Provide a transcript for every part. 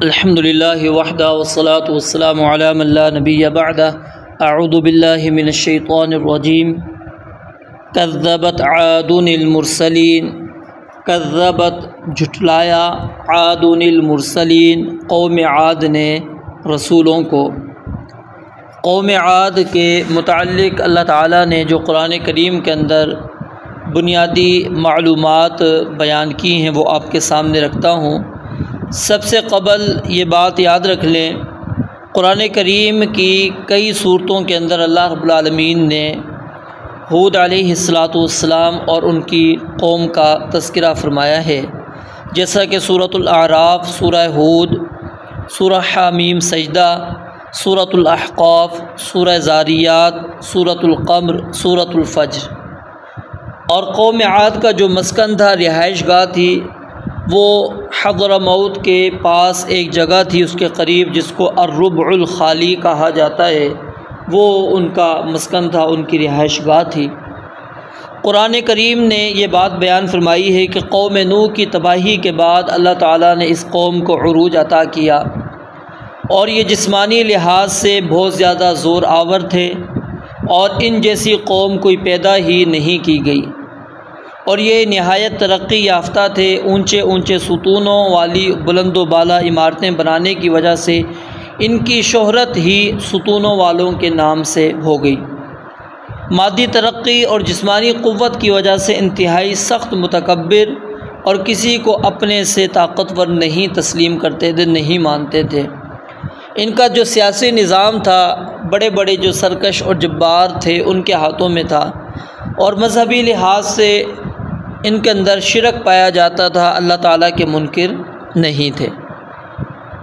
الحمد للہ وحدہ والصلاة والسلام علی من لا نبی بعدہ اعوذ باللہ من الشیطان الرجیم کذبت عاد المرسلین کذبت جھٹلایا عاد المرسلین قوم عاد نے رسولوں کو۔ قوم عاد کے متعلق اللہ تعالیٰ نے جو قرآن کریم کے اندر بنیادی معلومات بیان کی ہیں وہ آپ کے سامنے رکھتا ہوں۔ سب سے قبل یہ بات یاد رکھ لیں، قرآن کریم کی کئی صورتوں کے اندر اللہ رب العالمین نے ہود علیہ السلام اور ان کی قوم کا تذکرہ فرمایا ہے، جیسا کہ سورۃ الاعراف، سورہ ہود، سورہ حامیم سجدہ، سورۃ الاحقاف، سورہ زاریات، سورۃ القمر، سورۃ الفجر۔ اور قوم عاد کا جو مسکن تھا، رہائش گاہ تھی، وہ حضرموت کے پاس ایک جگہ تھی اس کے قریب، جس کو الربع الخالی کہا جاتا ہے، وہ ان کا مسکن تھا، ان کی رہائش گاہ تھی۔ قرآن کریم نے یہ بات بیان فرمائی ہے کہ قوم نوح کی تباہی کے بعد اللہ تعالیٰ نے اس قوم کو عروج عطا کیا، اور یہ جسمانی لحاظ سے بہت زیادہ زور آور تھے، اور ان جیسی قوم کوئی پیدا ہی نہیں کی گئی، اور یہ نہایت ترقی یافتہ تھے۔ اونچے اونچے ستونوں والی بلند و بالا عمارتیں بنانے کی وجہ سے ان کی شہرت ہی ستونوں والوں کے نام سے ہو گئی۔ مادی ترقی اور جسمانی قوت کی وجہ سے انتہائی سخت متکبر، اور کسی کو اپنے سے طاقتور نہیں تسلیم کرتے تھے، نہیں مانتے تھے۔ ان کا جو سیاسی نظام تھا، بڑے بڑے جو سرکش اور جبار تھے ان کے ہاتھوں میں تھا، اور مذہبی لحاظ سے ان کے اندر شرک پایا جاتا تھا، اللہ تعالیٰ کے منکر نہیں تھے۔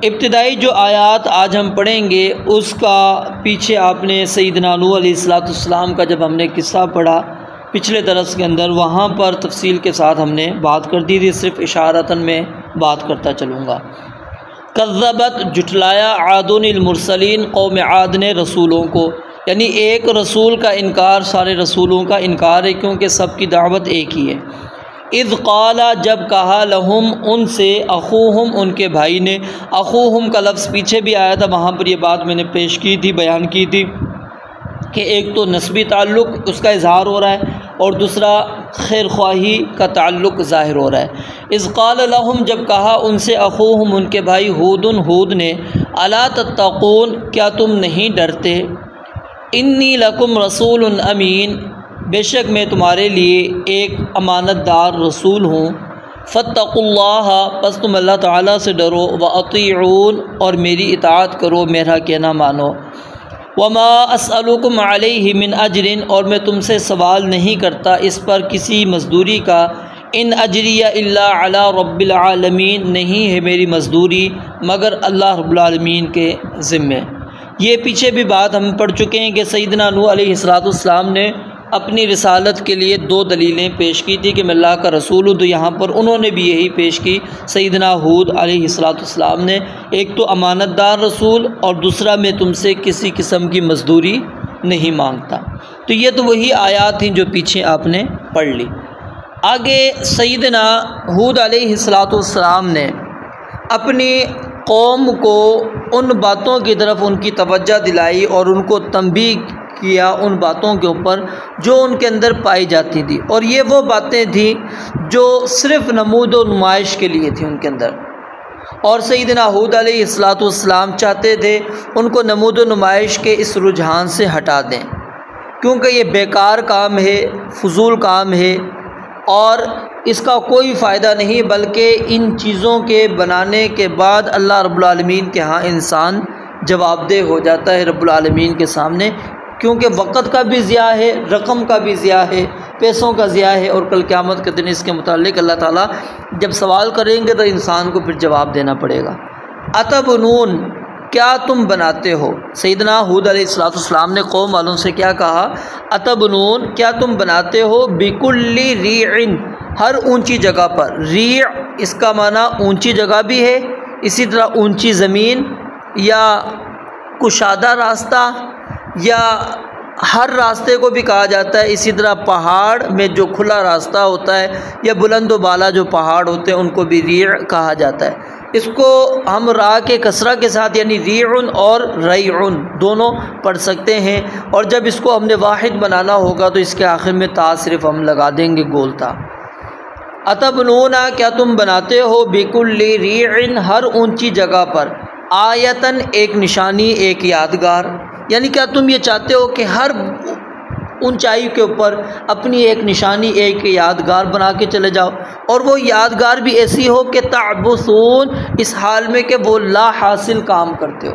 ابتدائی جو آیات آج ہم پڑھیں گے اس کا پیچھے آپ نے سیدنا نوح علیہ السلام کا جب ہم نے قصہ پڑھا پچھلے درس کے اندر، وہاں پر تفصیل کے ساتھ ہم نے بات کر دی تھی، صرف اشارتاً میں بات کرتا چلوں گا۔ کذبت جھٹلایا عاد المرسلین، قوم عاد نے رسولوں کو، یعنی ایک رسول کا انکار سارے رسولوں کا انکار ہے، کیونکہ سب کی دعوت ایک ہی ہے۔ اذ قال، جب کہا، لہم ان سے، اخوہم ان کے بھائی نے۔ اخوہم کا لفظ پیچھے بھی آیا تھا، وہاں پر یہ بات میں نے پیش کی تھی، بیان کی تھی کہ ایک تو نسبی تعلق اس کا اظہار ہو رہا ہے، اور دوسرا خیر خواہی کا تعلق ظاہر ہو رہا ہے۔ اذ قال لہم، جب کہا ان سے، اخوہم ان کے بھائی، ہود نے، الا تتقون، کیا تم نہیں ڈرتے، انی لکم رسول امین، بے شک میں تمہارے لیے ایک امانت دار رسول ہوں، فاتقوا اللہ، پس تم اللہ تعالیٰ سے ڈرو، واطیعون، اور میری اطاعت کرو، میرا کہنا مانو، وما اسألکم علیہ من اجر، اور میں تم سے سوال نہیں کرتا اس پر کسی مزدوری کا، ان اجریہ الا علی رب العالمین، نہیں ہے میری مزدوری مگر اللہ رب العالمین کے ذمے۔ یہ پیچھے بھی بات ہم پڑھ چکے ہیں کہ سیدنا نوح علیہ السلام نے اپنی رسالت کے لیے دو دلیلیں پیش کی تھی کہ میں اللہ کا رسول ہوں، تو یہاں پر انہوں نے بھی یہی پیش کی سیدنا ہود علیہ السلام نے، ایک تو امانت دار رسول، اور دوسرا میں تم سے کسی قسم کی مزدوری نہیں مانگتا۔ تو یہ تو وہی آیات ہیں جو پیچھے آپ نے پڑھ لی۔ آگے سیدنا ہود علیہ السلام نے اپنی قوم کو ان باتوں کی طرف ان کی توجہ دلائی اور ان کو تنبیہ کیا ان باتوں کے اوپر جو ان کے اندر پائی جاتی تھی، اور یہ وہ باتیں تھیں جو صرف نمود و نمائش کے لیے تھیں ان کے اندر، اور سیدنا ہود علیہ السلام چاہتے تھے ان کو نمود و نمائش کے اس رجحان سے ہٹا دیں، کیونکہ یہ بیکار کام ہے، فضول کام ہے، اور اس کا کوئی فائدہ نہیں، بلکہ ان چیزوں کے بنانے کے بعد اللہ رب العالمین کے ہاں انسان جواب دہ ہو جاتا ہے رب العالمین کے سامنے، کیونکہ وقت کا بھی ضیاع ہے، رقم کا بھی ضیاع ہے، پیسوں کا ضیاع ہے، اور کل قیامت کے دن اس کے متعلق اللہ تعالیٰ جب سوال کریں گے تو انسان کو پھر جواب دینا پڑے گا۔ اتبنون، کیا تم بناتے ہو؟ سیدنا ہود علیہ السلام نے قوم والوں سے کیا کہا؟ اتبنون، کیا تم بناتے ہو، بکل ریع، ہر اونچی جگہ پر۔ ریع اس کا معنی اونچی جگہ بھی ہے، اسی طرح اونچی زمین یا کشادہ راستہ، یا ہر راستے کو بھی کہا جاتا ہے، اسی طرح پہاڑ میں جو کھلا راستہ ہوتا ہے یا بلند و بالا جو پہاڑ ہوتے ہیں ان کو بھی ریع کہا جاتا ہے۔ اس کو ہم را کے کسرہ کے ساتھ یعنی ریعن اور ریعن دونوں پڑھ سکتے ہیں، اور جب اس کو ہم نے واحد بنانا ہوگا تو اس کے آخر میں تا صرف ہم لگا دیں گے گول تا۔ اتبنون کیا تم بناتے ہو بکل ریعن ہر اونچی جگہ پر، آیتن ایک نشانی ایک یادگار، یعنی کیا تم یہ چاہتے ہو کہ ہر اونچائی کے اوپر اپنی ایک نشانی ایک یادگار بنا کے چلے جاؤ، اور وہ یادگار بھی ایسی ہو کہ تعبثون اس حال میں کہ وہ لا حاصل کام کرتے ہو،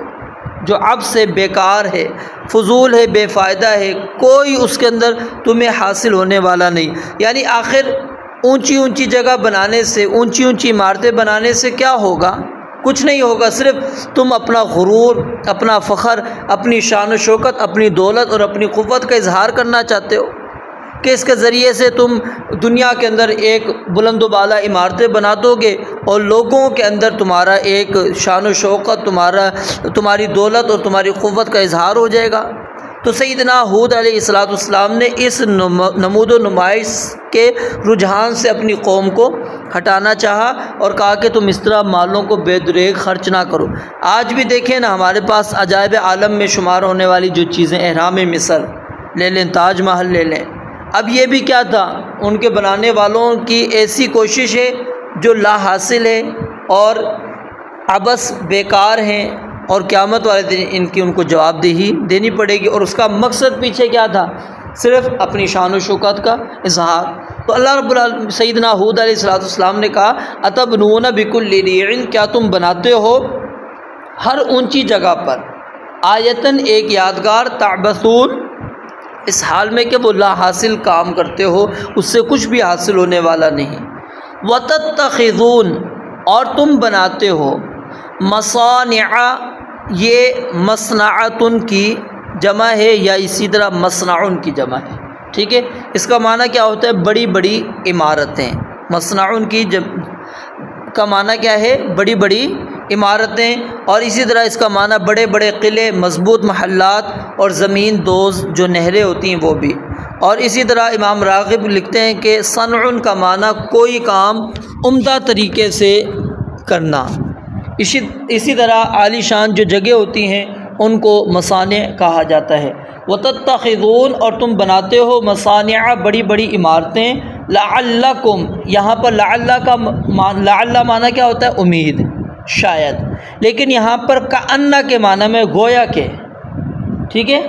جو اب سے بیکار ہے، فضول ہے، بے فائدہ ہے، کوئی اس کے اندر تمہیں حاصل ہونے والا نہیں۔ یعنی آخر اونچی اونچی جگہ بنانے سے، اونچی اونچی عمارتیں بنانے سے کیا ہوگا؟ کچھ نہیں ہوگا، صرف تم اپنا غرور، اپنا فخر، اپنی شان و شوکت، اپنی دولت اور اپنی قوت کا اظہار کرنا چاہتے ہو کہ اس کے ذریعے سے تم دنیا کے اندر ایک بلند و بالا عمارتیں بنا دو گے اور لوگوں کے اندر تمہارا ایک شان و شوکت، تمہاری دولت اور تمہاری قوت کا اظہار ہو جائے گا۔ تو سیدنا ہود علیہ السلام نے اس نمود و نمائش کے رجحان سے اپنی قوم کو ہٹانا چاہا اور کہا کہ تم اس طرح مالوں کو بے دریغ خرچ نہ کرو۔ آج بھی دیکھیں نا، ہمارے پاس عجائب عالم میں شمار ہونے والی جو چیزیں، اہرام مصر لے لیں، تاج محل لے لیں، اب یہ بھی کیا تھا؟ ان کے بنانے والوں کی ایسی کوشش ہے جو لا حاصل ہے اور عبث بیکار ہیں، اور قیامت والے دن ان کو جواب دہی دینی پڑے گی، اور اس کا مقصد پیچھے کیا تھا؟ صرف اپنی شان و شوکت کا اظہار۔ تو اللہ رب العالمین سیدنا ہود علیہ السلام نے کہا اتبنون بکل ریعن کیا تم بناتے ہو ہر اونچی جگہ پر، آیتن ایک یادگار، تعبثون اس حال میں کہ وہ لا حاصل کام کرتے ہو، اس سے کچھ بھی حاصل ہونے والا نہیں۔ وتتخذون اور تم بناتے ہو، مصانع یہ مصنعتن کی جمع ہے یا اسی طرح مصنعن کی جمع ہے، ٹھیک ہے؟ اس کا معنی کیا ہوتا ہے؟ بڑی بڑی عمارتیں۔ مصنعن کی کا معنی کیا ہے؟ بڑی بڑی عمارتیں، اور اسی طرح اس کا معنی بڑے بڑے قلعے، مضبوط محلات اور زمین دوز جو نہریں ہوتی ہیں وہ بھی۔ اور اسی طرح امام راغب لکھتے ہیں کہ صنع کا معنی کوئی کام عمدہ طریقے سے کرنا۔ اسی طرح عالی شان جو جگہ ہوتی ہیں ان کو مصانع کہا جاتا ہے۔ وتتخذون اور تم بناتے ہو، مصانع بڑی بڑی عمارتیں، لعلکم یہاں پر لعل معنی کیا ہوتا ہے؟ امید، شاید، لیکن یہاں پر کأن کے معنی میں گویا کہ، ٹھیک ہے،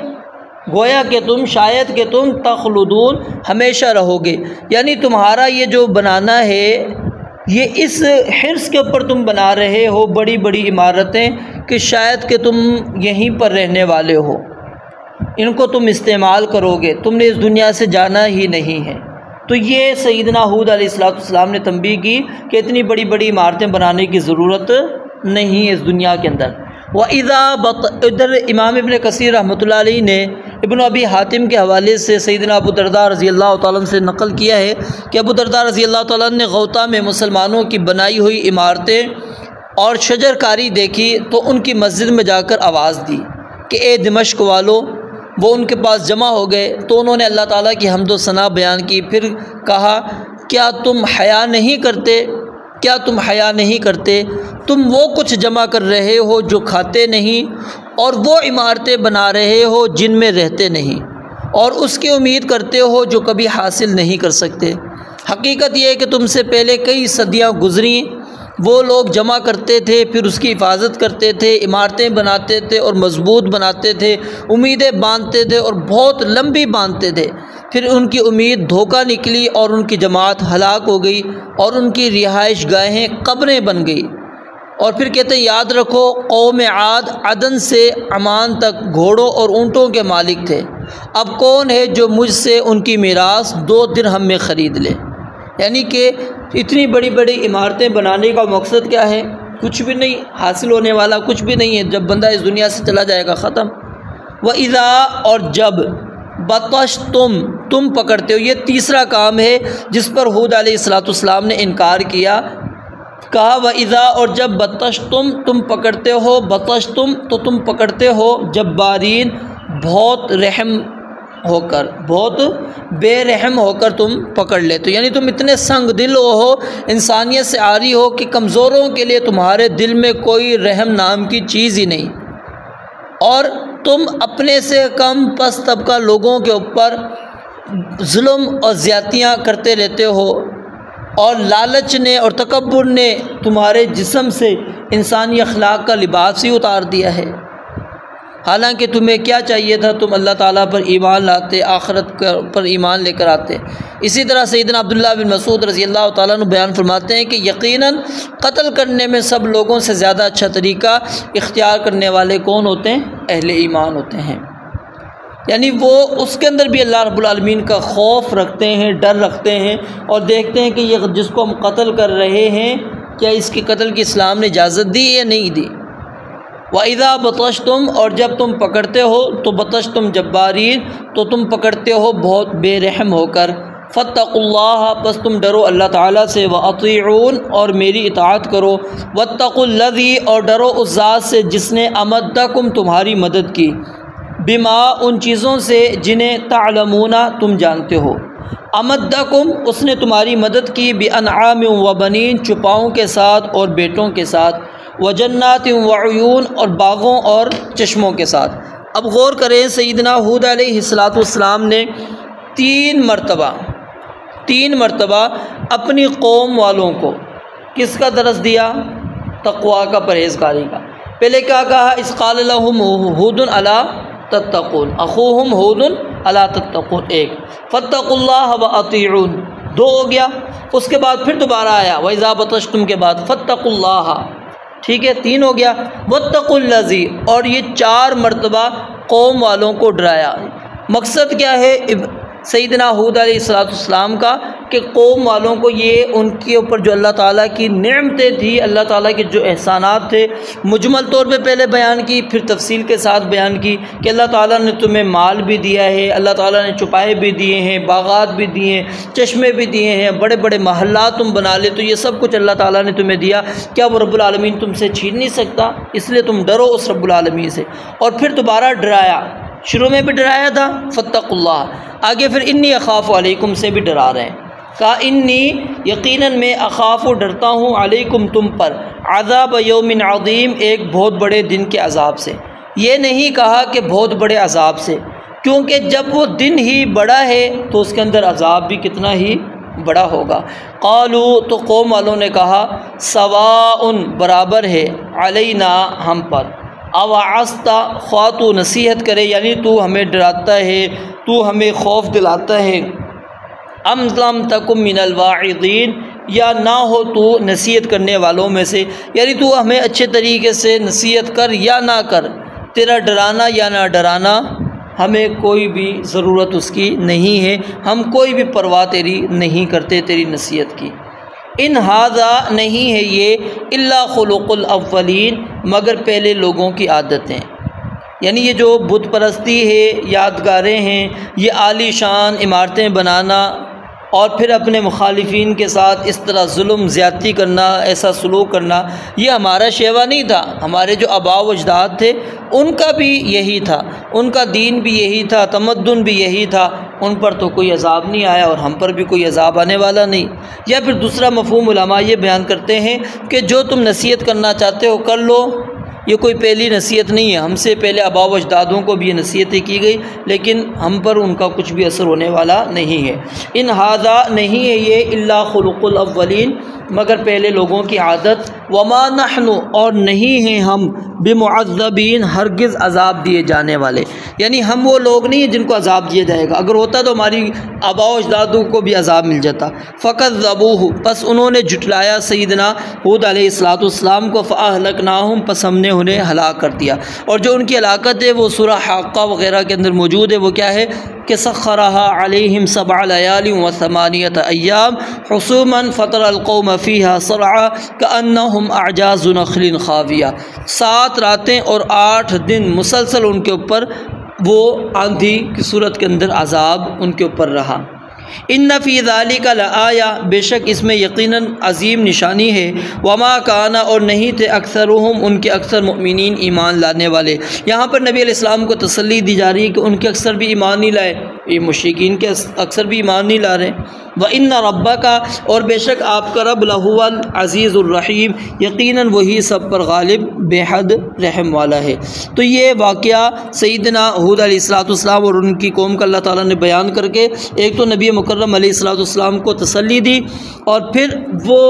گویا کہ تم، شاید کہ تم تخلدون ہمیشہ رہو گے، یعنی تمہارا یہ جو بنانا ہے یہ اس حرص کے اوپر تم بنا رہے ہو بڑی بڑی عمارتیں کہ شاید کہ تم یہیں پر رہنے والے ہو، ان کو تم استعمال کرو گے، تم نے اس دنیا سے جانا ہی نہیں ہے۔ تو یہ سیدنا ہود علیہ السلام نے تنبیہ کی کہ اتنی بڑی بڑی عمارتیں بنانے کی ضرورت نہیں ہے اس دنیا کے اندر۔ وَإِذَا ادھر امام ابن کثیر رحمۃ اللہ علیہ نے ابن ابی حاتم کے حوالے سے سیدنا ابو درداء رضی اللہ تعالیٰ عنہ سے نقل کیا ہے کہ ابو درداء رضی اللہ تعالیٰ عنہ نے غوطہ میں مسلمانوں کی بنائی ہوئی عمارتیں اور شجر کاری دیکھی تو ان کی مسجد میں جا کر آواز دی کہ اے دمشق والو۔ وہ ان کے پاس جمع ہو گئے تو انہوں نے اللہ تعالیٰ کی حمد و ثنا بیان کی، پھر کہا کیا تم حیا نہیں کرتے؟ کیا تم حیا نہیں کرتے؟ تم وہ کچھ جمع کر رہے ہو جو کھاتے نہیں، اور وہ عمارتیں بنا رہے ہو جن میں رہتے نہیں، اور اس کی امید کرتے ہو جو کبھی حاصل نہیں کر سکتے۔ حقیقت یہ ہے کہ تم سے پہلے کئی صدیاں گزریں، وہ لوگ جمع کرتے تھے، پھر اس کی حفاظت کرتے تھے، عمارتیں بناتے تھے اور مضبوط بناتے تھے، امیدیں باندھتے تھے اور بہت لمبی باندھتے تھے، پھر ان کی امید دھوکہ نکلی اور ان کی جماعت ہلاک ہو گئی اور ان کی رہائش گاہیں قبریں بن گئی۔ اور پھر کہتے ہیں یاد رکھو قوم عاد عدن سے عمان تک گھوڑوں اور اونٹوں کے مالک تھے، اب کون ہے جو مجھ سے ان کی میراث 2 درہم میں خرید لے؟ یعنی کہ اتنی بڑی بڑی عمارتیں بنانے کا مقصد کیا ہے؟ کچھ بھی نہیں حاصل ہونے والا، کچھ بھی نہیں ہے، جب بندہ اس دنیا سے چلا جائے گا ختم۔ وَإِذَا اور جب بطشتم تم پکڑتے ہو، یہ تیسرا کام ہے جس پر ہود علیہ السلام نے انکار کیا، کہا وَإِذَا اور جب بطشتم تم پکڑتے ہو، بطشتم تو تم پکڑتے ہو، جبارین بہت رحم ہو کر، بہت بے رحم ہو کر تم پکڑ لیتے ہو، یعنی تم اتنے سنگ دل ہو، انسانیت سے عاری ہو کہ کمزوروں کے لیے تمہارے دل میں کوئی رحم نام کی چیز ہی نہیں، اور تم اپنے سے کم پست طبقہ لوگوں کے اوپر ظلم اور زیادتیاں کرتے رہتے ہو، اور لالچ نے اور تکبر نے تمہارے جسم سے انسانی اخلاق کا لباس ہی اتار دیا ہے۔ حالانکہ تمہیں کیا چاہیے تھا، تم اللہ تعالیٰ پر ایمان لاتے، آخرت پر ایمان لے کر آتے۔ اسی طرح سیدنا عبداللہ بن مسعود رضی اللہ تعالیٰ عنہ بیان فرماتے ہیں کہ یقیناً قتل کرنے میں سب لوگوں سے زیادہ اچھا طریقہ اختیار کرنے والے کون ہوتے ہیں؟ اہل ایمان ہوتے ہیں، یعنی وہ اس کے اندر بھی اللہ رب العالمین کا خوف رکھتے ہیں، ڈر رکھتے ہیں، اور دیکھتے ہیں کہ یہ جس کو ہم قتل کر رہے ہیں کیا اس کی قتل کی اسلام نے اجازت دی یا نہیں دی۔ وَإِذَا بَطَشْتُمْ، اور جب تم پکڑتے ہو تو بطشتم جبارین، تو تم پکڑتے ہو بہت بے رحم ہو کر۔ فَاتَّقُوا اللَّهَ، پس تم ڈرو اللہ تعالیٰ سے، وَأَطِيعُونْ، اور میری اطاعت کرو، وَاتَّقُوا الَّذِي، اور ڈرو اس ذات سے جس نے أَمَدَّكُمْ تمہاری مدد کی، بما، ان چیزوں سے جنہیں تعلمون تم جانتے ہو۔ امدکم، اس نے تمہاری مدد کی، بانعام و بنین، چپاؤں کے ساتھ اور بیٹوں کے ساتھ، وجنات وعیون، اور باغوں اور چشموں کے ساتھ۔ اب غور کریں، سیدنا ہود علیہ السلام نے تین مرتبہ اپنی قوم والوں کو کس کا درس دیا؟ تقویٰ کا، پرہیزگاری کا۔ پہلے کیا کہا؟ اذ قال لهم ہود الا تتقون، اخوہم ہود الا تتقون، ایک، فاتقوا اللہ واطیعون، دو ہو گیا۔ اس کے بعد پھر دوبارہ آیا وَإِذَا بَطَشْتُمْ کے بعد فاتقوا اللہ، ٹھیک ہے، تین ہو گیا۔ وَاتَّقُوا الَّذِي، اور یہ چار مرتبہ قوم والوں کو ڈرایا۔ مقصد کیا ہے سیدنا ہود علیہ السلام کا؟ کہ قوم والوں کو یہ ان کے اوپر جو اللہ تعالیٰ کی نعمتیں تھی، اللہ تعالیٰ کے جو احسانات تھے، مجمل طور پہ پہلے بیان کی، پھر تفصیل کے ساتھ بیان کی کہ اللہ تعالیٰ نے تمہیں مال بھی دیا ہے، اللہ تعالیٰ نے چوپائے بھی دیے ہیں، باغات بھی دیے ہیں، چشمے بھی دیے ہیں، بڑے بڑے محلات تم بنا لے، تو یہ سب کچھ اللہ تعالیٰ نے تمہیں دیا، کیا وہ رب العالمین تم سے چھین نہیں سکتا؟ اس لیے تم ڈرو اس رب العالمین سے۔ اور پھر دوبارہ ڈرایا، شروع میں بھی ڈرایا تھا فاتقوا اللہ، آگے پھر انی اخاف علیکم سے بھی ڈرا رہے ہیں، کہا انی، یقیناً میں اخاف ڈرتا ہوں، علیکم تم پر، عذاب یوم عظیم، ایک بہت بڑے دن کے عذاب سے۔ یہ نہیں کہا کہ بہت بڑے عذاب سے، کیونکہ جب وہ دن ہی بڑا ہے تو اس کے اندر عذاب بھی کتنا ہی بڑا ہوگا۔ قالوا، تو قوم والوں نے کہا، سواء، برابر ہے، علینا، ہم پر، اوعظت، خواہ تو نصیحت کرے، یعنی تو ہمیں ڈراتا ہے، تو ہمیں خوف دلاتا ہے، ام لم تکن من الواعظین، یا نہ ہو تو نصیحت کرنے والوں میں سے، یعنی تو ہمیں اچھے طریقے سے نصیحت کر یا نہ کر، تیرا ڈرانا یا نہ ڈرانا ہمیں کوئی بھی ضرورت اس کی نہیں ہے، ہم کوئی بھی پرواہ تیری نہیں کرتے، تیری نصیحت کی۔ ان ھذا، نہیں ہے یہ، الا خلق الاولین، مگر پہلے لوگوں کی عادتیں، یعنی یہ جو بت پرستی ہے، یادگاریں ہیں، یہ عالی شان عمارتیں بنانا، اور پھر اپنے مخالفین کے ساتھ اس طرح ظلم زیادتی کرنا، ایسا سلوک کرنا، یہ ہمارا شیوا نہیں تھا، ہمارے جو آباء و اجداد تھے ان کا بھی یہی تھا، ان کا دین بھی یہی تھا، تمدن بھی یہی تھا، ان پر تو کوئی عذاب نہیں آیا اور ہم پر بھی کوئی عذاب آنے والا نہیں۔ یا پھر دوسرا مفہوم علماء یہ بیان کرتے ہیں کہ جو تم نصیحت کرنا چاہتے ہو کر لو، یہ کوئی پہلی نصیحت نہیں ہے، ہم سے پہلے آباء و اجدادوں کو بھی یہ نصیحتیں کی گئی، لیکن ہم پر ان کا کچھ بھی اثر ہونے والا نہیں ہے۔ ان ھذا، نہیں ہے یہ، الا خلق الاولین، مگر پہلے لوگوں کی عادت، وما نحن، اور نہیں ہیں ہم، بمعذبین، ہرگز عذاب دیے جانے والے، یعنی ہم وہ لوگ نہیں ہیں جن کو عذاب دیا جائے گا، اگر ہوتا تو ہماری آباء و اجدادوں کو بھی عذاب مل جاتا۔ فکذبوہ، پس انہوں نے جھٹلایا سیدنا ہود علیہ السلام کو، فاہلکناہم، پس ہم نے انہیں ہلاک کر دیا۔ اور جو ان کی ہلاکت ہے وہ سورہ حاقہ وغیرہ کے اندر موجود ہے، وہ کیا ہے کہ سخرھا علیہم 7 لیال و 8 ایام حسوما فتر القوم فیہا صرعا کأنہم اعجاز نخل خاویہ، 7 راتیں اور 8 دن مسلسل ان کے اوپر وہ آندھی کی صورت کے اندر عذاب ان کے اوپر رہا۔ ان فی ذالک لآیہ، بے شک اس میں یقیناً عظیم نشانی ہے، وما کان، اور نہیں تھے اکثرہم، ان کے اکثر مؤمنین ایمان لانے والے۔ یہاں پر نبی علیہ السلام کو تسلی دی جا رہی ہے کہ ان کے اکثر بھی ایمان نہیں لائے، یہ مشرکین کے اکثر بھی ایمان نہیں لا رہے. وَإِنَّ رَبَّكَ اور بے شک آپ کا رب لَهُوَ الْعَزِيزُ الرَّحِيمُ یقیناً وہی سب پر غالب بے حد رحم والا ہے. تو یہ واقعہ سیدنا ہود علیہ السلام اور ان کی قوم کا اللہ تعالیٰ نے بیان کر کے ایک تو نبی مکرم علیہ السلام کو تسلی دی، اور پھر وہ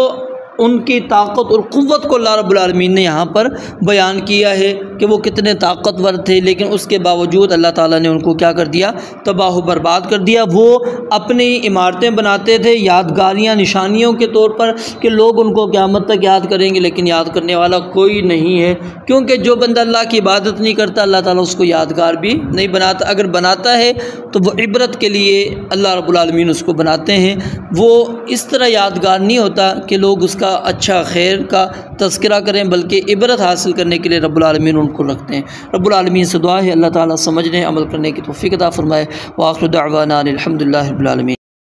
ان کی طاقت اور قوت کو اللہ رب العالمین نے یہاں پر بیان کیا ہے کہ وہ کتنے طاقتور تھے، لیکن اس کے باوجود اللہ تعالیٰ نے ان کو کیا کر دیا؟ تباہ و برباد کر دیا. وہ اپنی عمارتیں بناتے تھے یادگاریاں، نشانیوں کے طور پر کہ لوگ ان کو قیامت تک یاد کریں گے، لیکن یاد کرنے والا کوئی نہیں ہے، کیونکہ جو بندہ اللہ کی عبادت نہیں کرتا اللہ تعالیٰ اس کو یادگار بھی نہیں بناتا. اگر بناتا ہے تو وہ عبرت کے لیے اللہ رب العالمین اس کو بناتے ہیں. وہ اس طرح یادگار نہیں ہوتا کہ لوگ اس کا اچھا خیر کا تذکرہ کریں، بلکہ عبرت حاصل کرنے کے لیے رب العالمین ان کو رکھتے ہیں. رب العالمین سے دعا ہے اللہ تعالیٰ سمجھنے عمل کرنے کی توفیق عطا فرمائے. وآخر دعوانا الحمدللہ رب العالمین.